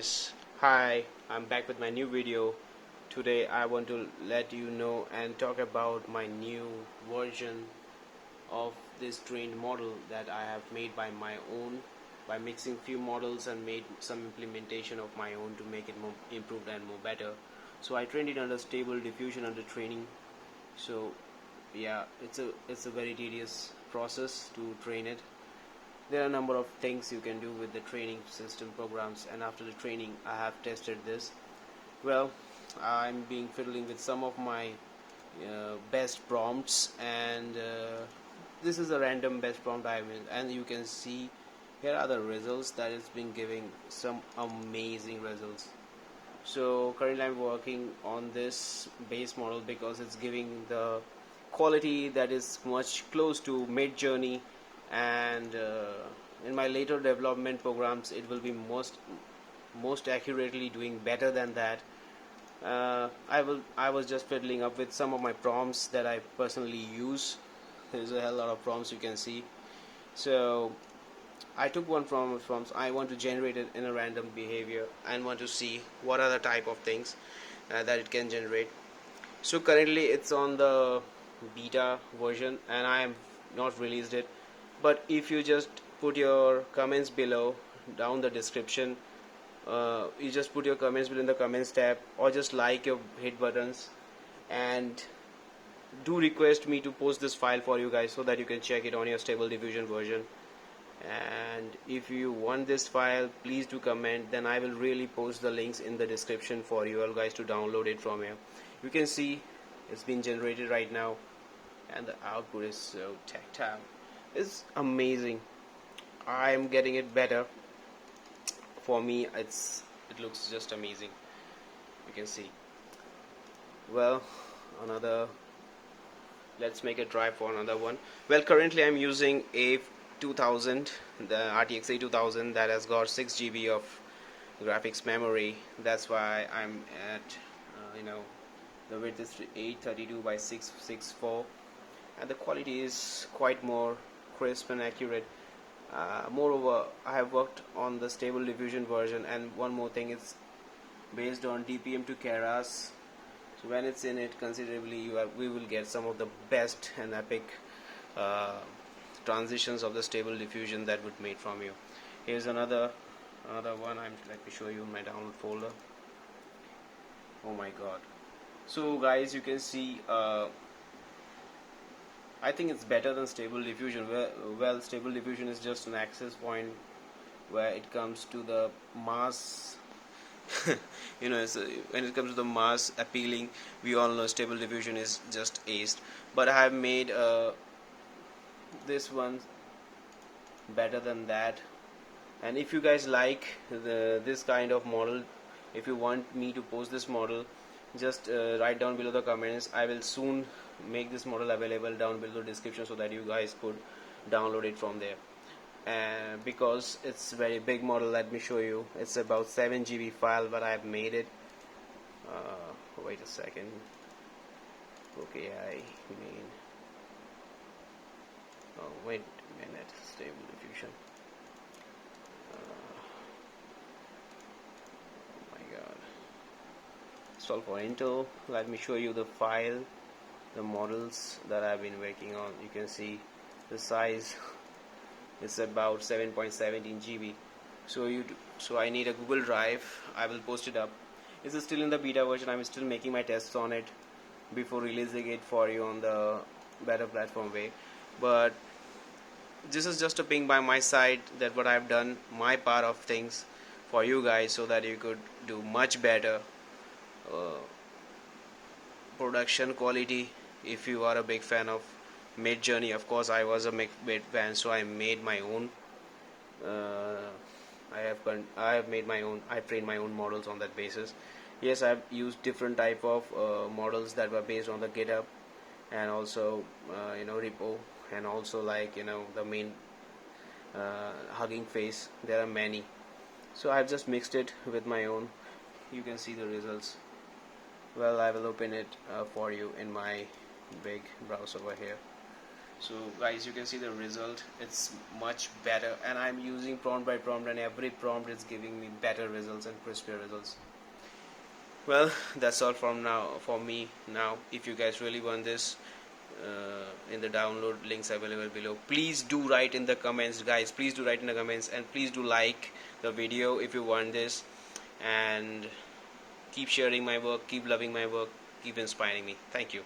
guys, hi, I'm back with my new video. Today I want to let you know and talk about my new version of this trained model that I have made by my own, by mixing few models and made some implementation of my own to make it more improved and more better. So I trained it under stable diffusion under training. So yeah, it's a very tedious process to train it. There are a number of things you can do with the training system programs, and after the training I have tested this. Well, I'm being fiddling with some of my best prompts, and this is a random best prompt I made, and you can see here are the results that it's been giving some amazing results. So currently I'm working on this base model because it's giving the quality that is much close to midjourney, and in my later development programs it will be most accurately doing better than that. I was just fiddling up with some of my prompts that I personally use. There's a hell lot of prompts you can see. So I took one from I want to generate it in a random behavior and want to see what are the type of things that it can generate. So currently it's on the beta version and I am not released it, but if you just put your comments below down the description, you just put your comments within the comments tab, or just like your hit buttons, and do request me to post this file for you guys so that you can check it on your stable diffusion version. And if you want this file, please do comment, then I will really post the links in the description for you all guys to download it from here. You can see it's been generated right now, and the output is so tactile. It's amazing. I am getting it better. For me, it looks just amazing. You can see. Well, let's make a try for another one. Well, currently I'm using a 2000, the RTX A2000 that has got 6 GB of graphics memory. That's why I'm at the width is 832 by 664, and the quality is quite more crisp and accurate. Moreover, I have worked on the stable diffusion version, and one more thing, it's based on DPM to Keras. So when it's in it considerably, we will get some of the best and epic transitions of the stable diffusion that would made from you. Here's another one. Let me show you my download folder. Oh my god. So guys, you can see I think it's better than stable diffusion. Well, stable diffusion is just an access point where it comes to the mass when it comes to the mass appealing, we all know stable diffusion is just aced. But I have made this one better than that. And if you guys like this kind of model, if you want me to post this model, just write down below the comments. I will soon make this model available down below the description so that you guys could download it from there. Because it's a very big model, let me show you. It's about 7 GB file, but I have made it. Wait a second. Okay, wait a minute. Stable diffusion. Oh my god. Install for Intel. Let me show you the file, the models that I've been working on. You can see the size. It's about 7.17 GB. So I need a Google Drive. I will post it up. It's still in the beta version. I'm still making my tests on it before releasing it for you on the better platform way. But this is just a ping by my side that what I've done, my part of things for you guys, so that you could do much better production quality. If you are a big fan of midjourney, of course I was a big fan, so I made my own. I have made my own. I trained my own models on that basis. Yes, I've used different type of models that were based on the GitHub, and also repo, and also the main hugging face. There are many, so I've just mixed it with my own. You can see the results. Well, I will open it for you in my big browser over here. So guys, you can see the result. It's much better, and I'm using prompt by prompt, and every prompt is giving me better results and crispier results. Well, that's all from now for me now. If you guys really want this, in the download links available below, please do write in the comments, guys. Please do write in the comments, and please do like the video if you want this, and keep sharing my work, keep loving my work, keep inspiring me. Thank you.